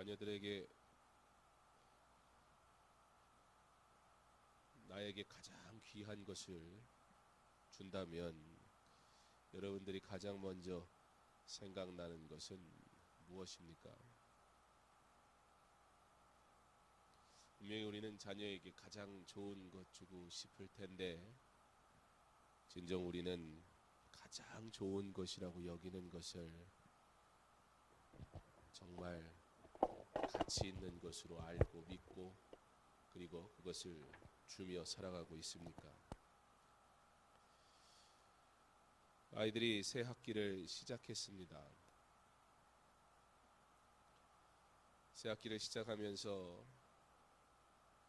자녀들에게 나에게 가장 귀한 것을 준다면 여러분들이 가장 먼저 생각나는 것은 무엇입니까? 분명히 우리는 자녀에게 가장 좋은 것 주고 싶을 텐데 진정 우리는 가장 좋은 것이라고 여기는 것을 정말 가치 있는 것으로 알고 믿고 그리고 그것을 주며 살아가고 있습니까? 아이들이 새 학기를 시작했습니다. 새 학기를 시작하면서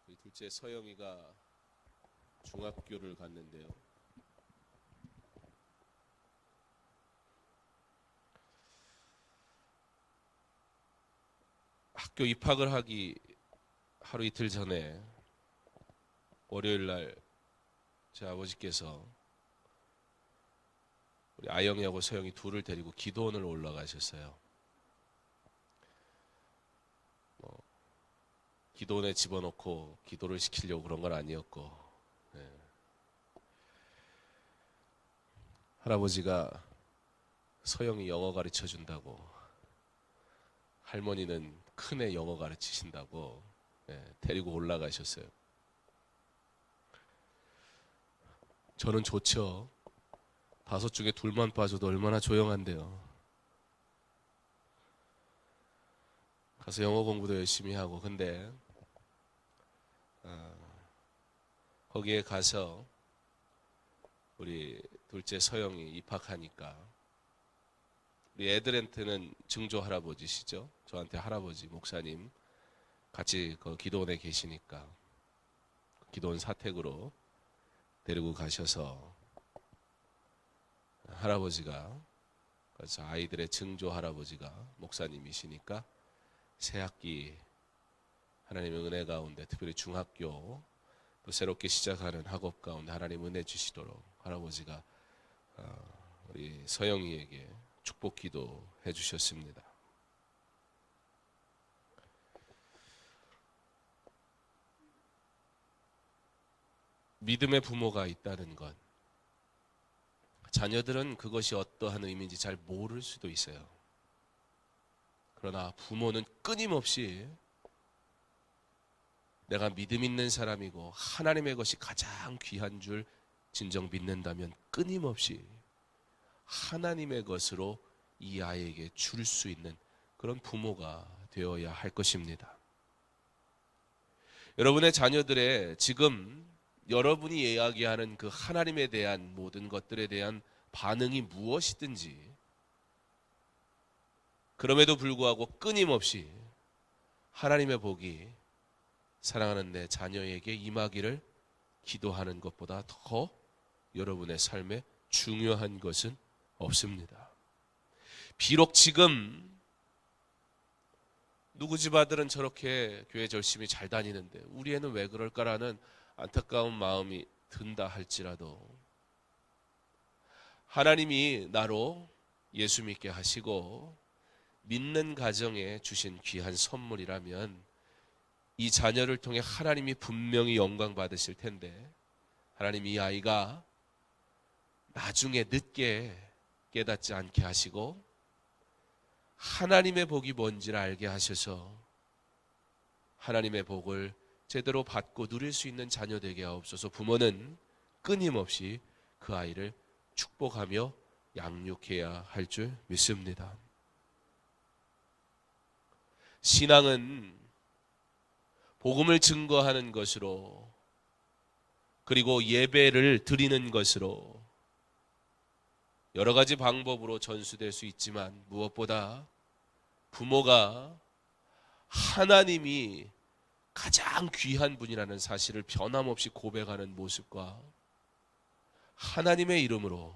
우리 둘째 서영이가 중학교를 갔는데요. 학교 입학을 하기 하루 이틀 전에 월요일 날 제 아버지께서 우리 아영이하고 서영이 둘을 데리고 기도원을 올라가셨어요. 기도원에 집어넣고 기도를 시키려고 그런 건 아니었고, 할아버지가 서영이 영어 가르쳐 준다고, 할머니는 큰애 영어 가르치신다고 데리고 올라가셨어요. 저는 좋죠. 5 중에 2만 빠져도 얼마나 조용한데요. 가서 영어 공부도 열심히 하고, 근데 거기에 가서 우리 둘째 서영이 입학하니까 우리 애들한테는 증조 할아버지시죠. 저한테 할아버지 목사님 같이 그 기도원에 계시니까 기도원 사택으로 데리고 가셔서 할아버지가, 그래서 아이들의 증조 할아버지가 목사님이시니까 새 학기 하나님의 은혜 가운데 특별히 중학교 또 새롭게 시작하는 학업 가운데 하나님 은혜 주시도록 할아버지가 우리 서영이에게 축복 기도 해주셨습니다. 믿음의 부모가 있다는 것, 자녀들은 그것이 어떠한 의미인지 잘 모를 수도 있어요. 그러나 부모는 끊임없이 내가 믿음 있는 사람이고 하나님의 것이 가장 귀한 줄 진정 믿는다면 끊임없이 하나님의 것으로 이 아이에게 줄 수 있는 그런 부모가 되어야 할 것입니다. 여러분의 자녀들의 지금 여러분이 이야기하는 그 하나님에 대한 모든 것들에 대한 반응이 무엇이든지, 그럼에도 불구하고 끊임없이 하나님의 복이 사랑하는 내 자녀에게 임하기를 기도하는 것보다 더 여러분의 삶에 중요한 것은 없습니다. 비록 지금 누구 집 아들은 저렇게 교회 열심히 잘 다니는데 우리 애는 왜 그럴까라는 안타까운 마음이 든다 할지라도 하나님이 나로 예수 믿게 하시고 믿는 가정에 주신 귀한 선물이라면 이 자녀를 통해 하나님이 분명히 영광 받으실 텐데, 하나님 이 아이가 나중에 늦게 깨닫지 않게 하시고 하나님의 복이 뭔지를 알게 하셔서 하나님의 복을 제대로 받고 누릴 수 있는 자녀 되게 하옵소서. 부모는 끊임없이 그 아이를 축복하며 양육해야 할 줄 믿습니다. 신앙은 복음을 증거하는 것으로, 그리고 예배를 드리는 것으로 여러 가지 방법으로 전수될 수 있지만, 무엇보다 부모가 하나님이 가장 귀한 분이라는 사실을 변함없이 고백하는 모습과 하나님의 이름으로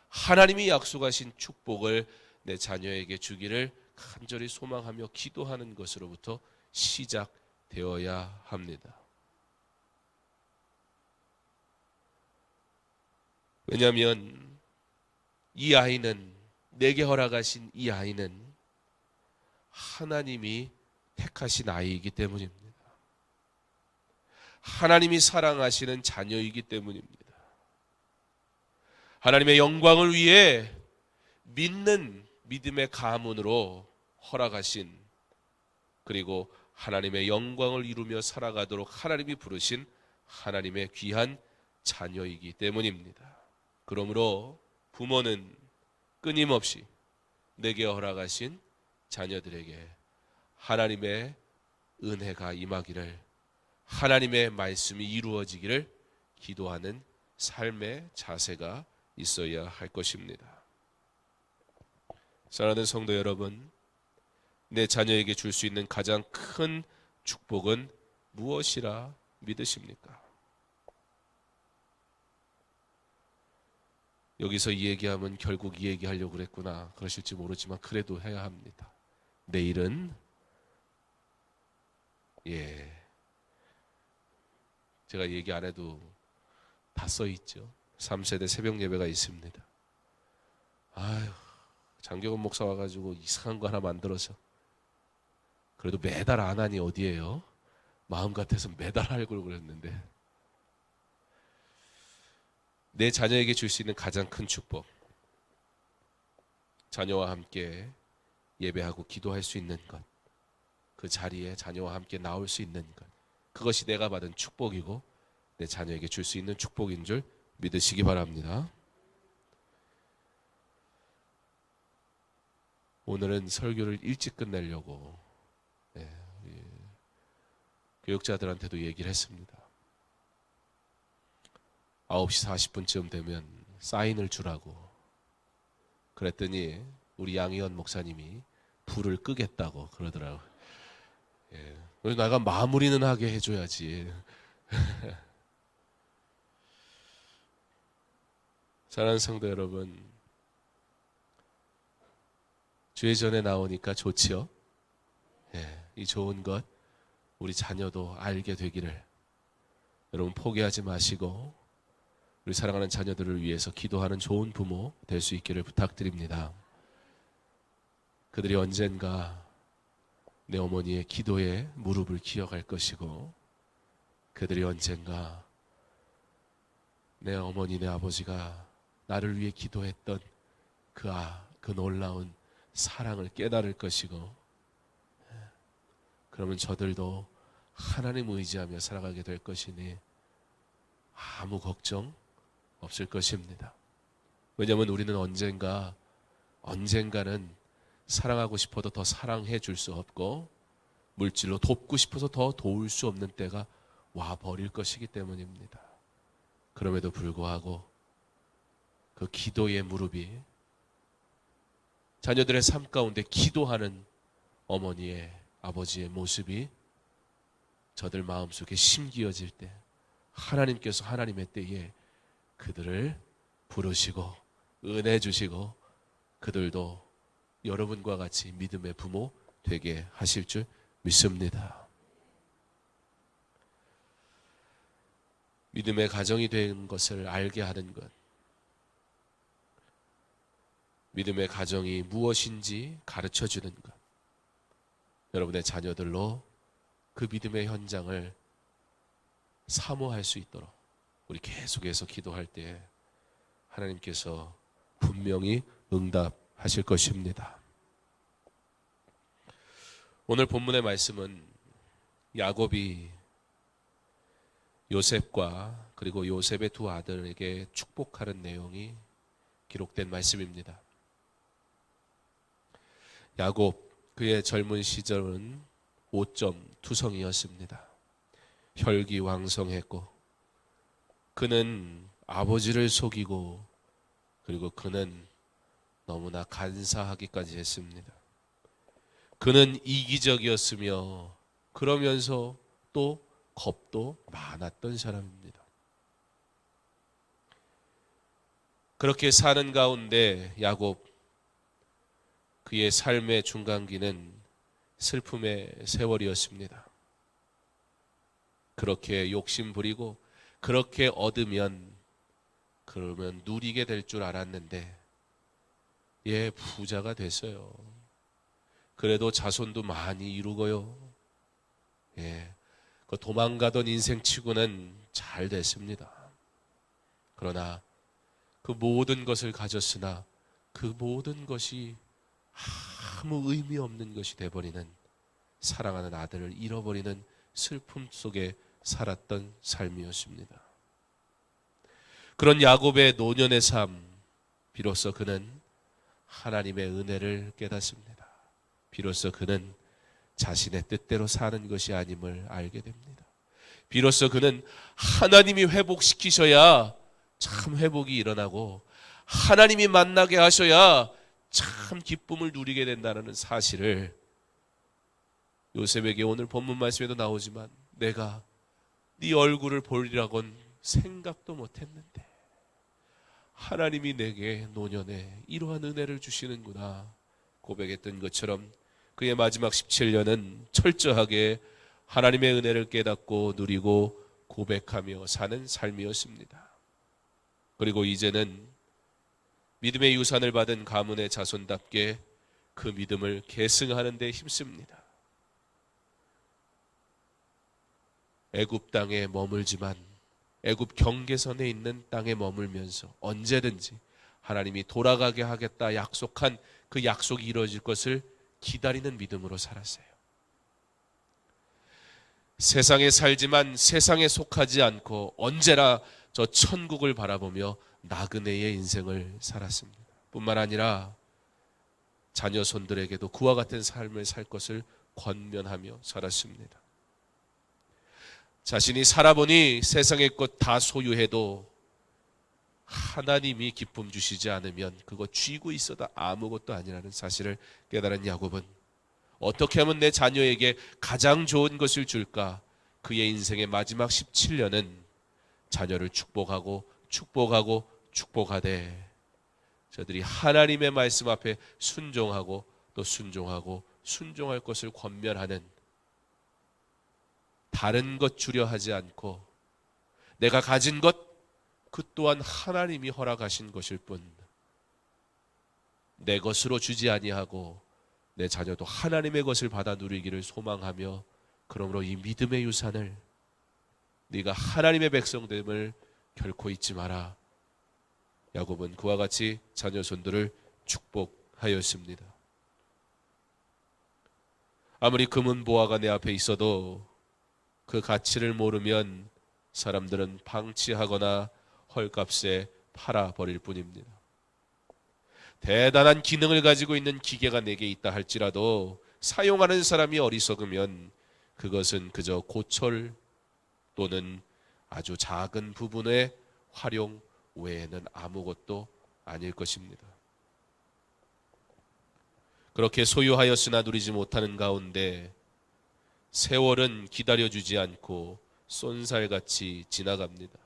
하나님이 약속하신 축복을 내 자녀에게 주기를 간절히 소망하며 기도하는 것으로부터 시작되어야 합니다. 왜냐하면 이 아이는, 내게 허락하신 이 아이는 하나님이 택하신 아이이기 때문입니다. 하나님이 사랑하시는 자녀이기 때문입니다. 하나님의 영광을 위해 믿는 믿음의 가문으로 허락하신, 그리고 하나님의 영광을 이루며 살아가도록 하나님이 부르신 하나님의 귀한 자녀이기 때문입니다. 그러므로 부모는 끊임없이 내게 허락하신 자녀들에게 하나님의 은혜가 임하기를, 하나님의 말씀이 이루어지기를 기도하는 삶의 자세가 있어야 할 것입니다. 사랑하는 성도 여러분, 내 자녀에게 줄 수 있는 가장 큰 축복은 무엇이라 믿으십니까? 여기서 이 얘기하면 결국 이 얘기하려고 그랬구나 그러실지 모르지만 그래도 해야 합니다. 내일은 제가 얘기 안 해도 다 써 있죠. 3세대 새벽 예배가 있습니다. 아유, 장경훈 목사 와가지고 이상한 거 하나 만들어서, 그래도 매달 안 하니 어디에요? 마음 같아서 매달 하려고 그랬는데, 내 자녀에게 줄 수 있는 가장 큰 축복, 자녀와 함께 예배하고 기도할 수 있는 것, 그 자리에 자녀와 함께 나올 수 있는 것, 그것이 내가 받은 축복이고 내 자녀에게 줄 수 있는 축복인 줄 믿으시기 바랍니다. 오늘은 설교를 일찍 끝내려고 교육자들한테도 얘기를 했습니다. 9시 40분쯤 되면 사인을 주라고. 그랬더니 우리 양희원 목사님이 불을 끄겠다고 그러더라고요. 그래서 내가 마무리는 하게 해줘야지. 사랑하는 성도 여러분, 주의 전에 나오니까 좋지요? 이 좋은 것 우리 자녀도 알게 되기를 여러분 포기하지 마시고 우리 사랑하는 자녀들을 위해서 기도하는 좋은 부모 될 수 있기를 부탁드립니다. 그들이 언젠가 내 어머니의 기도에 무릎을 기어갈 것이고, 그들이 언젠가 내 어머니, 내 아버지가 나를 위해 기도했던 그 놀라운 사랑을 깨달을 것이고, 그러면 저들도 하나님 의지하며 살아가게 될 것이니 아무 걱정 없을 것입니다. 왜냐하면 우리는 언젠가는 사랑하고 싶어도 더 사랑해 줄 수 없고, 물질로 돕고 싶어서 더 도울 수 없는 때가 와 버릴 것이기 때문입니다. 그럼에도 불구하고 그 기도의 무릎이, 자녀들의 삶 가운데 기도하는 어머니의, 아버지의 모습이 저들 마음속에 심기어질 때, 하나님께서 하나님의 때에 그들을 부르시고 은혜 주시고 그들도 여러분과 같이 믿음의 부모 되게 하실 줄 믿습니다. 믿음의 가정이 된 것을 알게 하는 것, 믿음의 가정이 무엇인지 가르쳐 주는 것, 여러분의 자녀들로 그 믿음의 현장을 사모할 수 있도록 우리 계속해서 기도할 때 하나님께서 분명히 응답하실 것입니다. 오늘 본문의 말씀은 야곱이 요셉과 그리고 요셉의 두 아들에게 축복하는 내용이 기록된 말씀입니다. 야곱, 그의 젊은 시절은 오점 투성이었습니다. 혈기왕성했고 그는 아버지를 속이고 그리고 그는 너무나 간사하기까지 했습니다. 그는 이기적이었으며 그러면서 또 겁도 많았던 사람입니다. 그렇게 사는 가운데 야곱, 그의 삶의 중간기는 슬픔의 세월이었습니다. 그렇게 욕심 부리고 그렇게 얻으면 그러면 누리게 될 줄 알았는데 부자가 됐어요. 그래도 자손도 많이 이루고요. 그 도망가던 인생치고는 잘 됐습니다. 그러나 그 모든 것을 가졌으나 그 모든 것이 아무 의미 없는 것이 돼버리는, 사랑하는 아들을 잃어버리는 슬픔 속에 살았던 삶이었습니다. 그런 야곱의 노년의 삶, 비로소 그는 하나님의 은혜를 깨닫습니다. 비로소 그는 자신의 뜻대로 사는 것이 아님을 알게 됩니다. 비로소 그는 하나님이 회복시키셔야 참 회복이 일어나고, 하나님이 만나게 하셔야 참 기쁨을 누리게 된다는 사실을, 요셉에게 오늘 본문 말씀에도 나오지만 내가 네 얼굴을 보리라고는 생각도 못했는데 하나님이 내게 노년에 이러한 은혜를 주시는구나 고백했던 것처럼, 그의 마지막 17년은 철저하게 하나님의 은혜를 깨닫고 누리고 고백하며 사는 삶이었습니다. 그리고 이제는 믿음의 유산을 받은 가문의 자손답게 그 믿음을 계승하는 데 힘씁니다. 애굽 땅에 머물지만 애굽 경계선에 있는 땅에 머물면서 언제든지 하나님이 돌아가게 하겠다 약속한 그 약속이 이루어질 것을 기다리는 믿음으로 살았어요. 세상에 살지만 세상에 속하지 않고 언제나 저 천국을 바라보며 나그네의 인생을 살았습니다. 뿐만 아니라 자녀 손들에게도 그와 같은 삶을 살 것을 권면하며 살았습니다. 자신이 살아보니 세상의 것 다 소유해도 하나님이 기쁨 주시지 않으면 그거 쥐고 있어도 아무것도 아니라는 사실을 깨달은 야곱은 어떻게 하면 내 자녀에게 가장 좋은 것을 줄까? 그의 인생의 마지막 17년은 자녀를 축복하고 축복하고 축복하되 저들이 하나님의 말씀 앞에 순종하고 또 순종하고 순종할 것을 권면하는, 다른 것 주려 하지 않고 내가 가진 것 그 또한 하나님이 허락하신 것일 뿐 내 것으로 주지 아니하고 내 자녀도 하나님의 것을 받아 누리기를 소망하며, 그러므로 이 믿음의 유산을 네가 하나님의 백성됨을 결코 잊지 마라. 야곱은 그와 같이 자녀 손들을 축복하였습니다. 아무리 금은 보화가 내 앞에 있어도 그 가치를 모르면 사람들은 방치하거나 헐값에 팔아버릴 뿐입니다. 대단한 기능을 가지고 있는 기계가 내게 있다 할지라도 사용하는 사람이 어리석으면 그것은 그저 고철 또는 아주 작은 부분의 활용 외에는 아무것도 아닐 것입니다. 그렇게 소유하였으나 누리지 못하는 가운데 세월은 기다려주지 않고 쏜살같이 지나갑니다.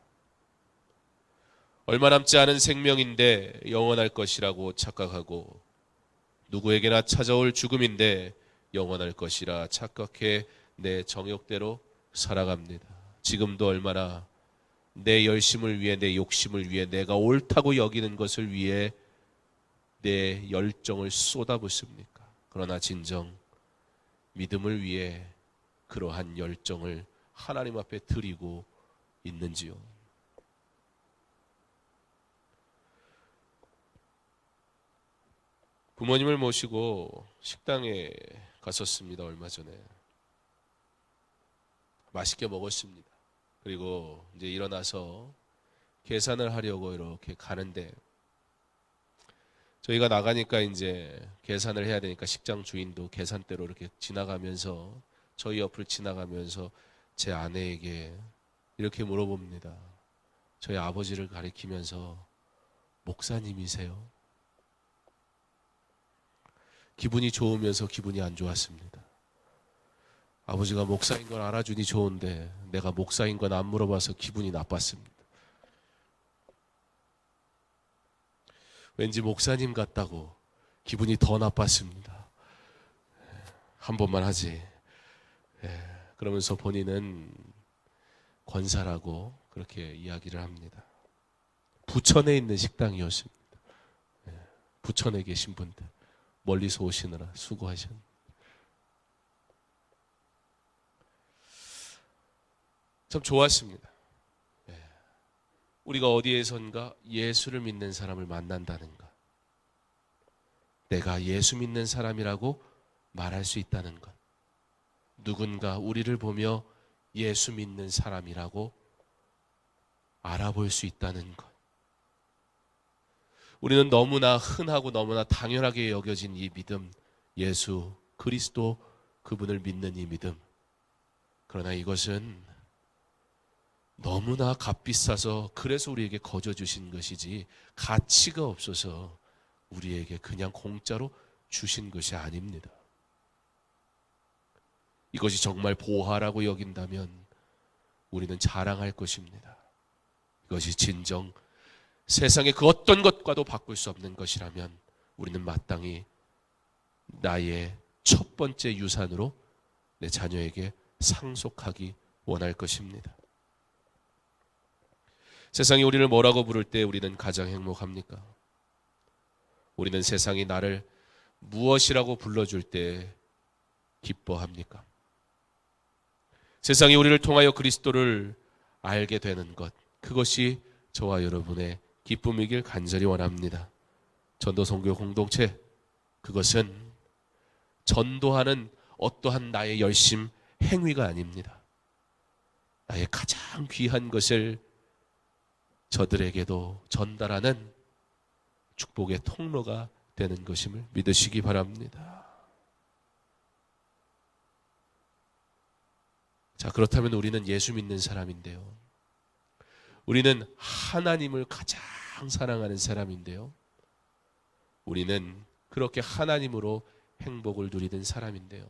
얼마 남지 않은 생명인데 영원할 것이라고 착각하고, 누구에게나 찾아올 죽음인데 영원할 것이라 착각해 내 정욕대로 살아갑니다. 지금도 얼마나 내 열심을 위해, 내 욕심을 위해, 내가 옳다고 여기는 것을 위해 내 열정을 쏟아붓습니까? 그러나 진정 믿음을 위해 그러한 열정을 하나님 앞에 드리고 있는지요? 부모님을 모시고 식당에 갔었습니다. 얼마 전에 맛있게 먹었습니다. 그리고 이제 일어나서 계산을 하려고 이렇게 가는데, 저희가 나가니까 이제 계산을 해야 되니까 식장 주인도 계산대로 이렇게 지나가면서, 저희 옆을 지나가면서 제 아내에게 이렇게 물어봅니다. 저희 아버지를 가리키면서 목사님이세요? 기분이 좋으면서 기분이 안 좋았습니다. 아버지가 목사인 걸 알아주니 좋은데 내가 목사인 건 안 물어봐서 기분이 나빴습니다. 왠지 목사님 같다고 기분이 더 나빴습니다. 한 번만 하지. 그러면서 본인은 권사라고 그렇게 이야기를 합니다. 부천에 있는 식당이었습니다. 부천에 계신 분들 멀리서 오시느라 수고하셨습니다. 참 좋았습니다. 우리가 어디에선가 예수를 믿는 사람을 만난다는 것, 내가 예수 믿는 사람이라고 말할 수 있다는 것, 누군가 우리를 보며 예수 믿는 사람이라고 알아볼 수 있다는 것, 우리는 너무나 흔하고 너무나 당연하게 여겨진 이 믿음, 예수 그리스도 그분을 믿는 이 믿음, 그러나 이것은 너무나 값비싸서 그래서 우리에게 거저 주신 것이지 가치가 없어서 우리에게 그냥 공짜로 주신 것이 아닙니다. 이것이 정말 보화라고 여긴다면 우리는 자랑할 것입니다. 이것이 진정 세상의 그 어떤 것과도 바꿀 수 없는 것이라면 우리는 마땅히 나의 첫 번째 유산으로 내 자녀에게 상속하기 원할 것입니다. 세상이 우리를 뭐라고 부를 때 우리는 가장 행복합니까? 우리는 세상이 나를 무엇이라고 불러줄 때 기뻐합니까? 세상이 우리를 통하여 그리스도를 알게 되는 것, 그것이 저와 여러분의 기쁨이길 간절히 원합니다. 전도 선교 공동체, 그것은 전도하는 어떠한 나의 열심, 행위가 아닙니다. 나의 가장 귀한 것을 저들에게도 전달하는 축복의 통로가 되는 것임을 믿으시기 바랍니다. 자, 그렇다면 우리는 예수 믿는 사람인데요. 우리는 하나님을 가장 사랑하는 사람인데요. 우리는 그렇게 하나님으로 행복을 누리는 사람인데요.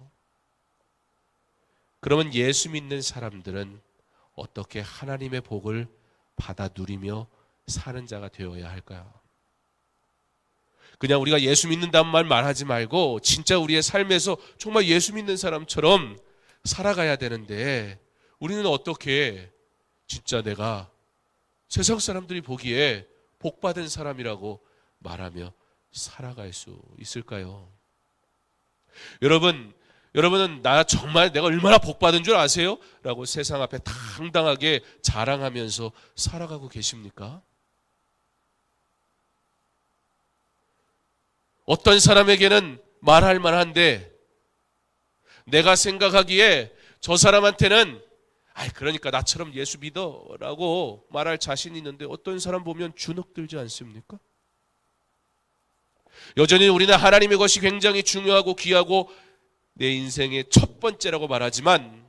그러면 예수 믿는 사람들은 어떻게 하나님의 복을 받아 누리며 사는 자가 되어야 할까요? 그냥 우리가 예수 믿는다는 말 말하지 말고 진짜 우리의 삶에서 정말 예수 믿는 사람처럼 살아가야 되는데 우리는 어떻게 진짜 내가 세상 사람들이 보기에 복받은 사람이라고 말하며 살아갈 수 있을까요? 여러분은 나 정말 내가 얼마나 복받은 줄 아세요? 라고 세상 앞에 당당하게 자랑하면서 살아가고 계십니까? 어떤 사람에게는 말할 만한데 내가 생각하기에 저 사람한테는 그러니까 나처럼 예수 믿어 라고 말할 자신이 있는데 어떤 사람 보면 주눅들지 않습니까? 여전히 우리는 하나님의 것이 굉장히 중요하고 귀하고 내 인생의 첫 번째라고 말하지만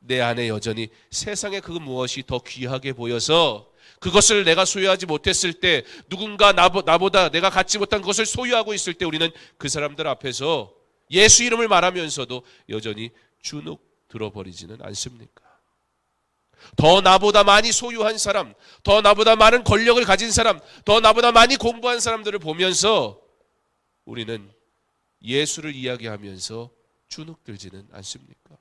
내 안에 여전히 세상의 그 무엇이 더 귀하게 보여서 그것을 내가 소유하지 못했을 때 누군가 나보다 내가 갖지 못한 것을 소유하고 있을 때 우리는 그 사람들 앞에서 예수 이름을 말하면서도 여전히 주눅 들어버리지는 않습니까? 더 나보다 많이 소유한 사람, 더 나보다 많은 권력을 가진 사람, 더 나보다 많이 공부한 사람들을 보면서 우리는 예수를 이야기하면서 주눅들지는 않습니까?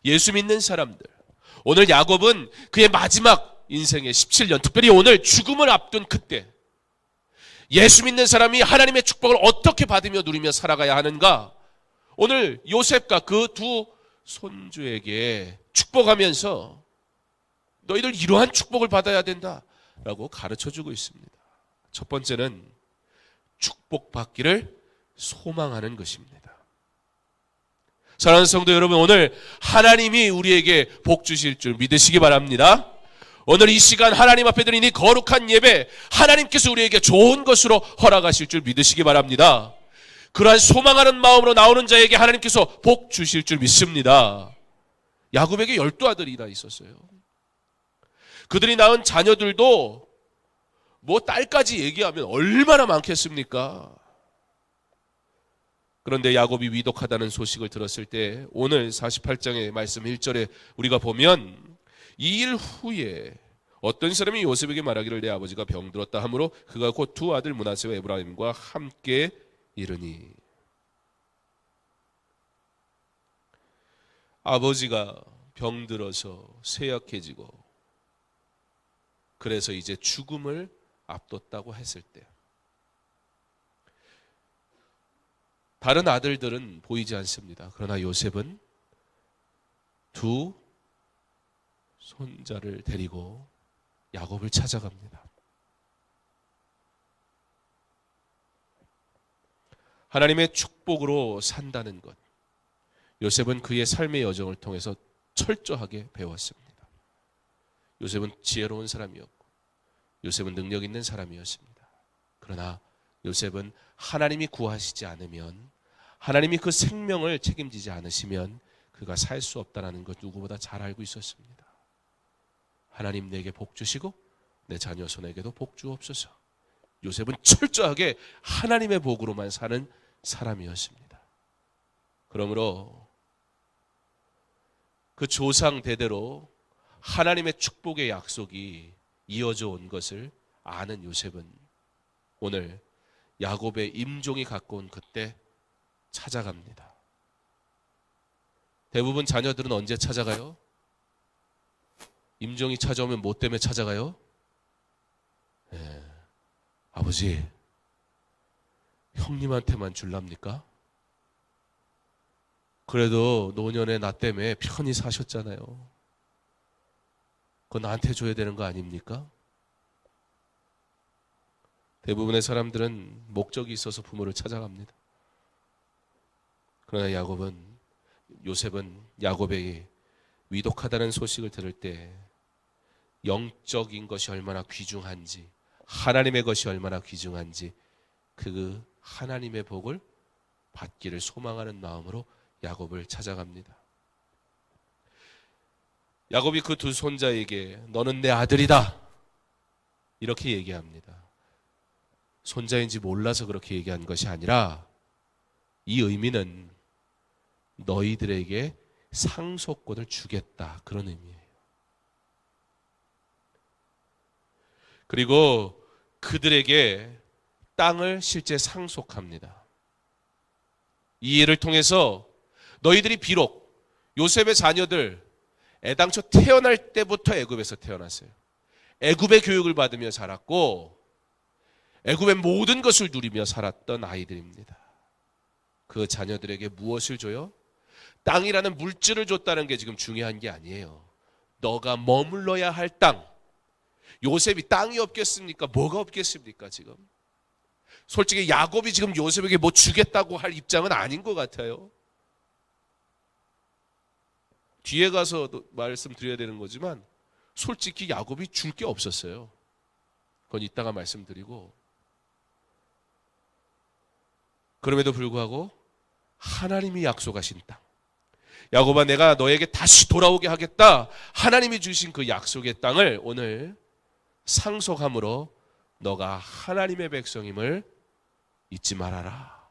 예수 믿는 사람들, 오늘 야곱은 그의 마지막 인생의 17년, 특별히 오늘 죽음을 앞둔 그때 예수 믿는 사람이 하나님의 축복을 어떻게 받으며 누리며 살아가야 하는가, 오늘 요셉과 그 두 손주에게 축복하면서 너희들 이러한 축복을 받아야 된다라고 가르쳐주고 있습니다. 첫 번째는 축복받기를 소망하는 것입니다. 사랑하는 성도 여러분, 오늘 하나님이 우리에게 복 주실 줄 믿으시기 바랍니다. 오늘 이 시간 하나님 앞에 드린 이 거룩한 예배, 하나님께서 우리에게 좋은 것으로 허락하실 줄 믿으시기 바랍니다. 그러한 소망하는 마음으로 나오는 자에게 하나님께서 복 주실 줄 믿습니다. 야곱에게 12아들이나 있었어요. 그들이 낳은 자녀들도 뭐 딸까지 얘기하면 얼마나 많겠습니까? 그런데 야곱이 위독하다는 소식을 들었을 때 오늘 48장의 말씀 1절에 우리가 보면 이 일 후에 어떤 사람이 요셉에게 말하기를 내 아버지가 병들었다 하므로 그가 곧 두 아들 므낫세와 에브라임과 함께 이르니. 아버지가 병들어서 쇠약해지고 그래서 이제 죽음을 앞뒀다고 했을 때 다른 아들들은 보이지 않습니다. 그러나 요셉은 두 손자를 데리고 야곱을 찾아갑니다. 하나님의 축복으로 산다는 것, 요셉은 그의 삶의 여정을 통해서 철저하게 배웠습니다. 요셉은 지혜로운 사람이었고 요셉은 능력 있는 사람이었습니다. 그러나 요셉은 하나님이 구하시지 않으면, 하나님이 그 생명을 책임지지 않으시면 그가 살 수 없다는 것 누구보다 잘 알고 있었습니다. 하나님 내게 복 주시고 내 자녀 손에게도 복 주옵소서. 요셉은 철저하게 하나님의 복으로만 사는 사람이었습니다. 그러므로 그 조상 대대로 하나님의 축복의 약속이 이어져 온 것을 아는 요셉은 오늘 야곱의 임종이 갖고 온 그때 찾아갑니다. 대부분 자녀들은 언제 찾아가요? 임종이 찾아오면 뭐 때문에 찾아가요? 아버지, 형님한테만 줄랍니까? 그래도 노년에 나 때문에 편히 사셨잖아요. 그거 나한테 줘야 되는 거 아닙니까? 대부분의 사람들은 목적이 있어서 부모를 찾아갑니다. 그러나 요셉은 야곱에게 위독하다는 소식을 들을 때 영적인 것이 얼마나 귀중한지, 하나님의 것이 얼마나 귀중한지 그 하나님의 복을 받기를 소망하는 마음으로 야곱을 찾아갑니다. 야곱이 그 두 손자에게 너는 내 아들이다 이렇게 얘기합니다. 손자인지 몰라서 그렇게 얘기한 것이 아니라 이 의미는 너희들에게 상속권을 주겠다, 그런 의미예요. 그리고 그들에게 땅을 실제 상속합니다. 이 일을 통해서 너희들이 비록 요셉의 자녀들 애당초 태어날 때부터 애굽에서 태어났어요. 애굽의 교육을 받으며 자랐고 애굽의 모든 것을 누리며 살았던 아이들입니다. 그 자녀들에게 무엇을 줘요? 땅이라는 물질을 줬다는 게 지금 중요한 게 아니에요. 너가 머물러야 할 땅. 요셉이 땅이 없겠습니까? 뭐가 없겠습니까 지금? 솔직히 야곱이 지금 요셉에게 뭐 주겠다고 할 입장은 아닌 것 같아요. 뒤에 가서 말씀드려야 되는 거지만 솔직히 야곱이 줄 게 없었어요. 그건 이따가 말씀드리고, 그럼에도 불구하고 하나님이 약속하신 땅, 야곱아 내가 너에게 다시 돌아오게 하겠다, 하나님이 주신 그 약속의 땅을 오늘 상속함으로 너가 하나님의 백성임을 잊지 말아라.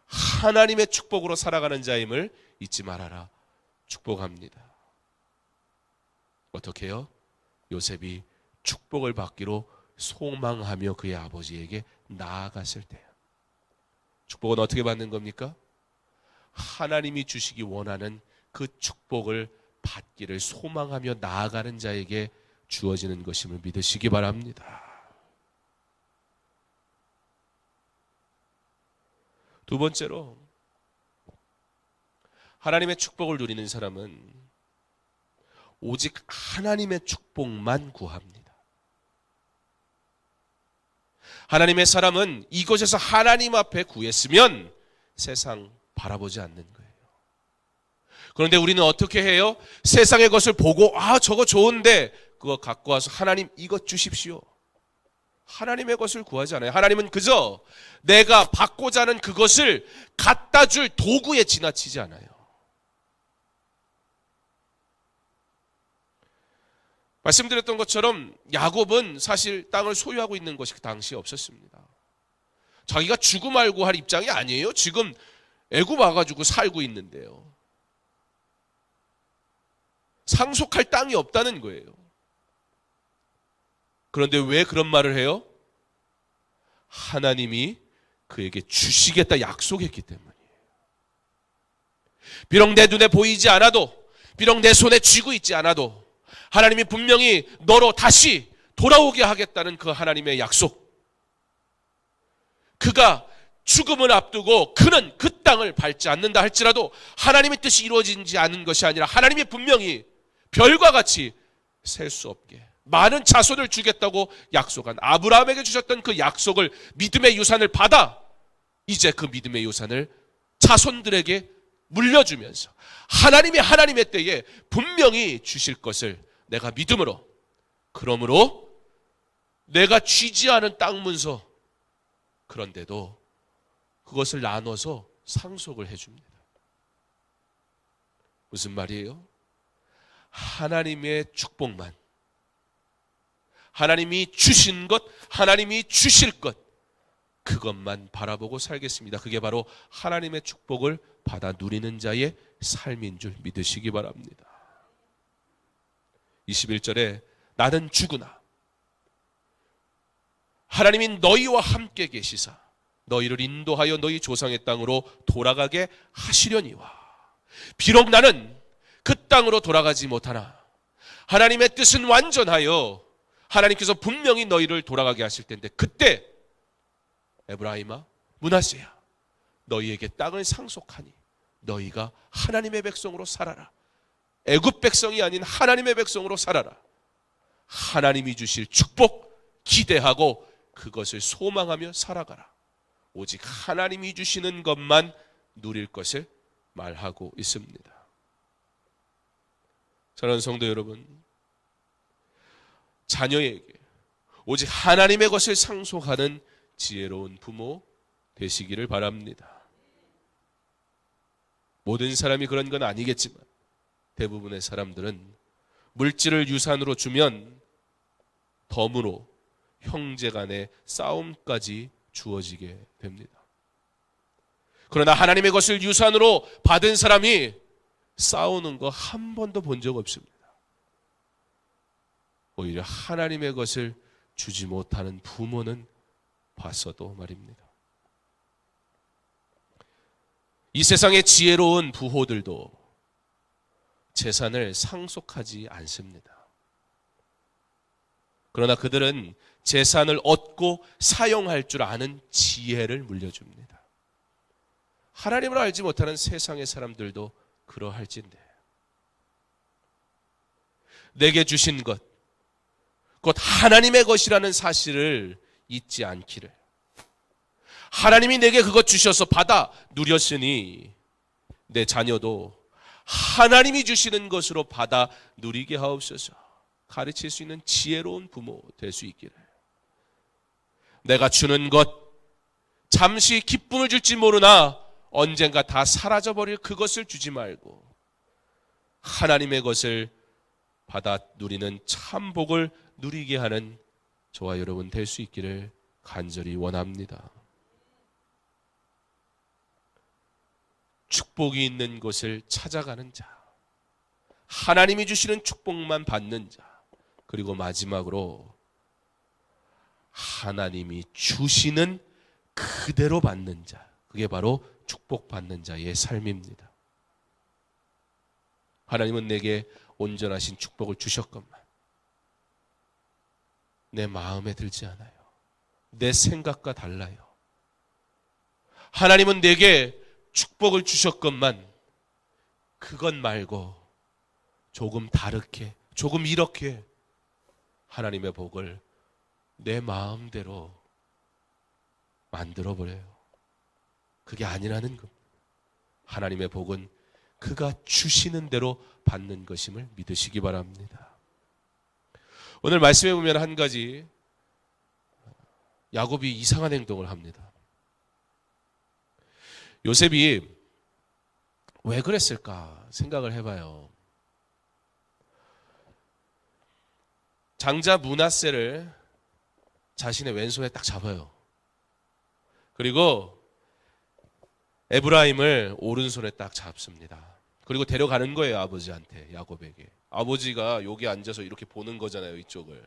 하나님의 축복으로 살아가는 자임을 잊지 말아라. 축복합니다. 어떻게 해요? 요셉이 축복을 받기로 소망하며 그의 아버지에게 나아갔을 때요. 축복은 어떻게 받는 겁니까? 하나님이 주시기 원하는 그 축복을 받기를 소망하며 나아가는 자에게 주어지는 것임을 믿으시기 바랍니다. 두 번째로, 하나님의 축복을 누리는 사람은 오직 하나님의 축복만 구합니다. 하나님의 사람은 이곳에서 하나님 앞에 구했으면 세상 바라보지 않는 거예요. 그런데 우리는 어떻게 해요? 세상의 것을 보고 저거 좋은데 그거 갖고 와서 하나님 이것 주십시오. 하나님의 것을 구하지 않아요. 하나님은 그저 내가 받고자 하는 그것을 갖다 줄 도구에 지나치지 않아요. 말씀드렸던 것처럼 야곱은 사실 땅을 소유하고 있는 것이 그 당시에 없었습니다. 자기가 주고 말고 할 입장이 아니에요. 지금 애굽 와가지고 살고 있는데요. 상속할 땅이 없다는 거예요. 그런데 왜 그런 말을 해요? 하나님이 그에게 주시겠다 약속했기 때문이에요. 비록 내 눈에 보이지 않아도, 비록 내 손에 쥐고 있지 않아도 하나님이 분명히 너로 다시 돌아오게 하겠다는 그 하나님의 약속, 그가 죽음을 앞두고 그는 그 땅을 밟지 않는다 할지라도 하나님의 뜻이 이루어지지 않은 것이 아니라 하나님이 분명히 별과 같이 셀 수 없게 많은 자손을 주겠다고 약속한 아브라함에게 주셨던 그 약속을, 믿음의 유산을 받아 이제 그 믿음의 유산을 자손들에게 물려주면서 하나님의 때에 분명히 주실 것을 내가 믿음으로, 그러므로 내가 쥐지 않은 땅 문서, 그런데도 그것을 나눠서 상속을 해줍니다. 무슨 말이에요? 하나님의 축복만, 하나님이 주신 것, 하나님이 주실 것, 그것만 바라보고 살겠습니다. 그게 바로 하나님의 축복을 받아 누리는 자의 삶인 줄 믿으시기 바랍니다. 21절에 나는 죽으나 하나님이 너희와 함께 계시사 너희를 인도하여 너희 조상의 땅으로 돌아가게 하시려니와, 비록 나는 그 땅으로 돌아가지 못하나 하나님의 뜻은 완전하여 하나님께서 분명히 너희를 돌아가게 하실 텐데, 그때 에브라임아, 므낫세야, 너희에게 땅을 상속하니 너희가 하나님의 백성으로 살아라. 애굽 백성이 아닌 하나님의 백성으로 살아라. 하나님이 주실 축복 기대하고 그것을 소망하며 살아가라. 오직 하나님이 주시는 것만 누릴 것을 말하고 있습니다. 사랑하는 성도 여러분, 자녀에게 오직 하나님의 것을 상속하는 지혜로운 부모 되시기를 바랍니다. 모든 사람이 그런 건 아니겠지만 대부분의 사람들은 물질을 유산으로 주면 덤으로 형제 간의 싸움까지 주어지게 됩니다. 그러나 하나님의 것을 유산으로 받은 사람이 싸우는 거 한 번도 본 적 없습니다. 오히려 하나님의 것을 주지 못하는 부모는 봤어도 말입니다. 이 세상의 지혜로운 부호들도 재산을 상속하지 않습니다. 그러나 그들은 재산을 얻고 사용할 줄 아는 지혜를 물려줍니다. 하나님을 알지 못하는 세상의 사람들도 그러할진대. 내게 주신 것, 곧 하나님의 것이라는 사실을 잊지 않기를. 하나님이 내게 그것 주셔서 받아 누렸으니 내 자녀도 하나님이 주시는 것으로 받아 누리게 하옵소서. 가르칠 수 있는 지혜로운 부모 될 수 있기를. 내가 주는 것, 잠시 기쁨을 줄지 모르나 언젠가 다 사라져버릴 그것을 주지 말고 하나님의 것을 받아 누리는 참 복을 누리게 하는 저와 여러분 될 수 있기를 간절히 원합니다. 축복이 있는 곳을 찾아가는 자, 하나님이 주시는 축복만 받는 자, 그리고 마지막으로 하나님이 주시는 그대로 받는 자, 그게 바로 축복받는 자의 삶입니다. 하나님은 내게 온전하신 축복을 주셨건만 내 마음에 들지 않아요. 내 생각과 달라요. 하나님은 내게 축복을 주셨건만 그것 말고 조금 다르게, 조금 이렇게 하나님의 복을 내 마음대로 만들어버려요. 그게 아니라는 겁니다. 하나님의 복은 그가 주시는 대로 받는 것임을 믿으시기 바랍니다. 오늘 말씀해 보면 한 가지, 야곱이 이상한 행동을 합니다. 요셉이 왜 그랬을까 생각을 해봐요. 장자 므낫세를 자신의 왼손에 딱 잡아요. 그리고 에브라임을 오른손에 딱 잡습니다. 그리고 데려가는 거예요, 아버지한테, 야곱에게. 아버지가 여기 앉아서 이렇게 보는 거잖아요, 이쪽을.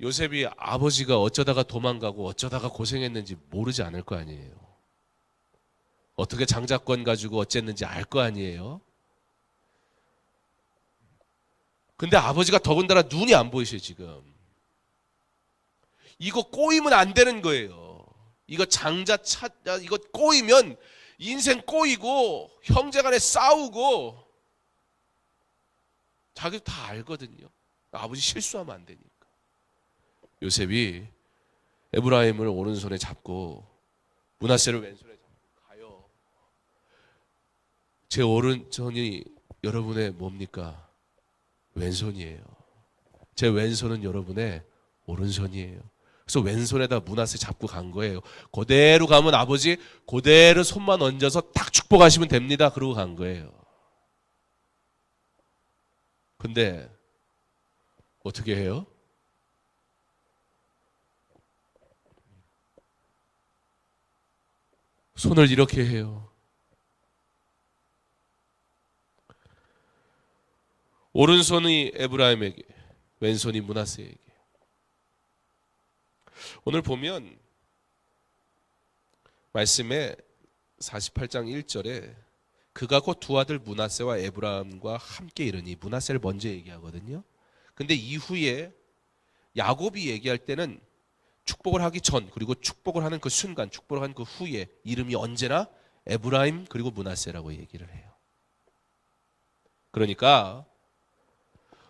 요셉이 아버지가 어쩌다가 도망가고 어쩌다가 고생했는지 모르지 않을 거 아니에요. 어떻게 장자권 가지고 어쨌는지 알 거 아니에요. 근데 아버지가 더군다나 눈이 안 보이셔요, 지금. 이거 꼬이면 안 되는 거예요. 이거 이거 꼬이면 인생 꼬이고 형제간에 싸우고 자기도 다 알거든요. 아버지 실수하면 안 되니까. 요셉이 에브라임을 오른손에 잡고 므낫세를 왼손에 잡고 가요. 제 오른손이 여러분의 뭡니까? 왼손이에요. 제 왼손은 여러분의 오른손이에요. 그래서 왼손에다 므낫세 잡고 간 거예요. 그대로 가면 아버지 그대로 손만 얹어서 딱 축복하시면 됩니다. 그러고 간 거예요. 근데 어떻게 해요? 손을 이렇게 해요. 오른손이 에브라임에게, 왼손이 므낫세에게. 오늘 보면 말씀에 48장 1절에 그가 곧 두 아들 므낫세와 에브라임과 함께 이르니, 므낫세를 먼저 얘기하거든요. 근데 이후에 야곱이 얘기할 때는 축복을 하기 전, 그리고 축복을 하는 그 순간, 축복을 한 그 후에 이름이 언제나 에브라임 그리고 므낫세라고 얘기를 해요. 그러니까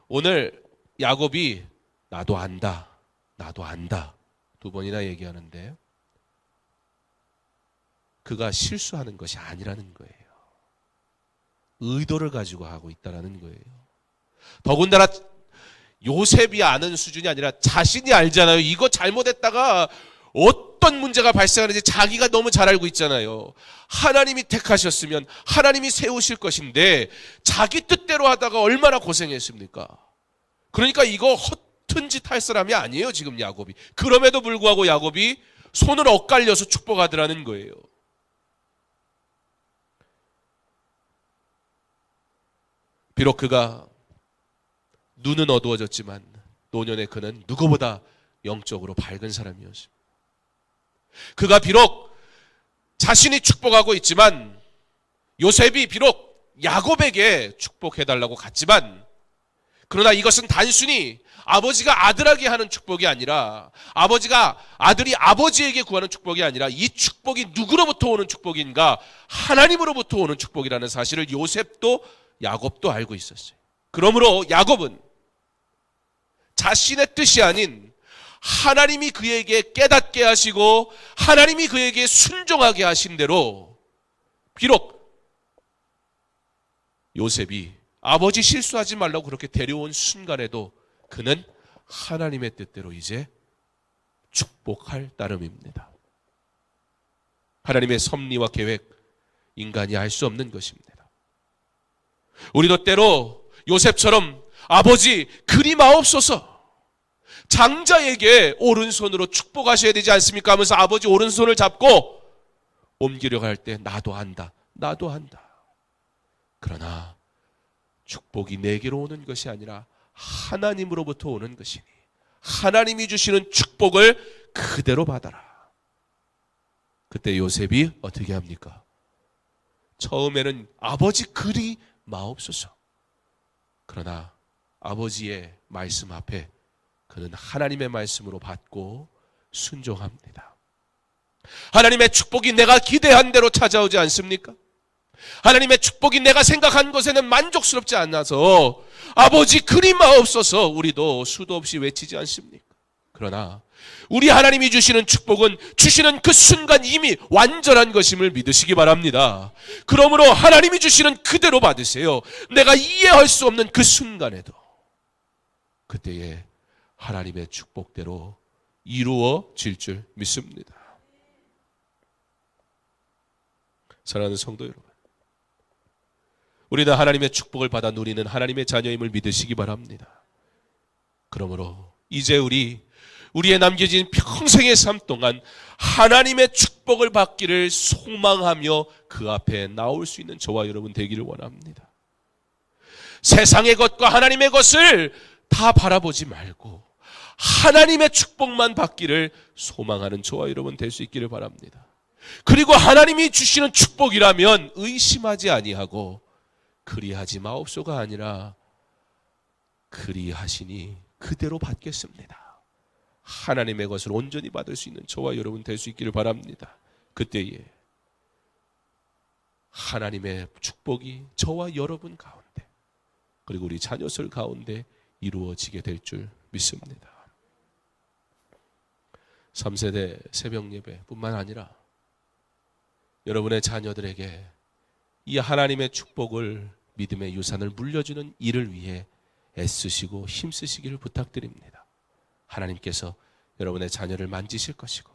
오늘 야곱이 나도 안다 두 번이나 얘기하는데 그가 실수하는 것이 아니라는 거예요. 의도를 가지고 하고 있다는 거예요. 더군다나 요셉이 아는 수준이 아니라 자신이 알잖아요. 이거 잘못했다가 어떤 문제가 발생하는지 자기가 너무 잘 알고 있잖아요. 하나님이 택하셨으면 하나님이 세우실 것인데 자기 뜻대로 하다가 얼마나 고생했습니까? 그러니까 이거 허튼 짓 할 사람이 아니에요, 지금 야곱이. 그럼에도 불구하고 야곱이 손을 엇갈려서 축복하더라는 거예요. 비록 그가 눈은 어두워졌지만 노년의 그는 누구보다 영적으로 밝은 사람이었습니다. 그가 비록 자신이 축복하고 있지만, 요셉이 비록 야곱에게 축복해달라고 갔지만, 그러나 이것은 단순히 아버지가 아들에게 하는 축복이 아니라, 아들이 아버지에게 구하는 축복이 아니라, 이 축복이 누구로부터 오는 축복인가? 하나님으로부터 오는 축복이라는 사실을 요셉도 야곱도 알고 있었어요. 그러므로 야곱은 자신의 뜻이 아닌 하나님이 그에게 깨닫게 하시고 하나님이 그에게 순종하게 하신 대로, 비록 요셉이 아버지 실수하지 말라고 그렇게 데려온 순간에도 그는 하나님의 뜻대로 이제 축복할 따름입니다. 하나님의 섭리와 계획, 인간이 알 수 없는 것입니다. 우리도 때로 요셉처럼 아버지 그리 마옵소서, 장자에게 오른손으로 축복하셔야 되지 않습니까? 하면서 아버지 오른손을 잡고 옮기려고 할 때 나도 한다. 그러나 축복이 내게로 오는 것이 아니라 하나님으로부터 오는 것이니 하나님이 주시는 축복을 그대로 받아라. 그때 요셉이 어떻게 합니까? 처음에는 아버지 그리 마옵소서. 그러나 아버지의 말씀 앞에 그는 하나님의 말씀으로 받고 순종합니다. 하나님의 축복이 내가 기대한 대로 찾아오지 않습니까? 하나님의 축복이 내가 생각한 것에는 만족스럽지 않아서 아버지 그리 마옵소서 우리도 수도 없이 외치지 않습니까? 그러나 우리 하나님이 주시는 축복은 주시는 그 순간 이미 완전한 것임을 믿으시기 바랍니다. 그러므로 하나님이 주시는 그대로 받으세요. 내가 이해할 수 없는 그 순간에도 그때에 하나님의 축복대로 이루어질 줄 믿습니다. 사랑하는 성도 여러분, 우리는 하나님의 축복을 받아 누리는 하나님의 자녀임을 믿으시기 바랍니다. 그러므로 이제 우리의 남겨진 평생의 삶 동안 하나님의 축복을 받기를 소망하며 그 앞에 나올 수 있는 저와 여러분 되기를 원합니다. 세상의 것과 하나님의 것을 다 바라보지 말고 하나님의 축복만 받기를 소망하는 저와 여러분 될 수 있기를 바랍니다. 그리고 하나님이 주시는 축복이라면 의심하지 아니하고 그리하지 마옵소가 아니라 그리하시니 그대로 받겠습니다. 하나님의 것을 온전히 받을 수 있는 저와 여러분 될 수 있기를 바랍니다. 그때에 하나님의 축복이 저와 여러분 가운데 그리고 우리 자녀들 가운데 이루어지게 될 줄 믿습니다. 3세대 새벽 예배뿐만 아니라 여러분의 자녀들에게 이 하나님의 축복을 믿음의 유산을 물려주는 일을 위해 애쓰시고 힘쓰시기를 부탁드립니다. 하나님께서 여러분의 자녀를 만지실 것이고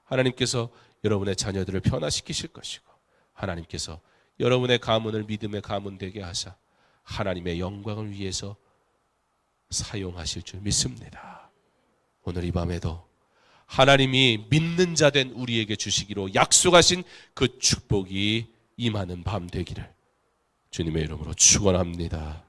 하나님께서 여러분의 자녀들을 변화시키실 것이고 하나님께서 여러분의 가문을 믿음의 가문 되게 하사 하나님의 영광을 위해서 사용하실 줄 믿습니다. 오늘 이 밤에도 하나님이 믿는 자 된 우리에게 주시기로 약속하신 그 축복이 임하는 밤 되기를 주님의 이름으로 축원합니다.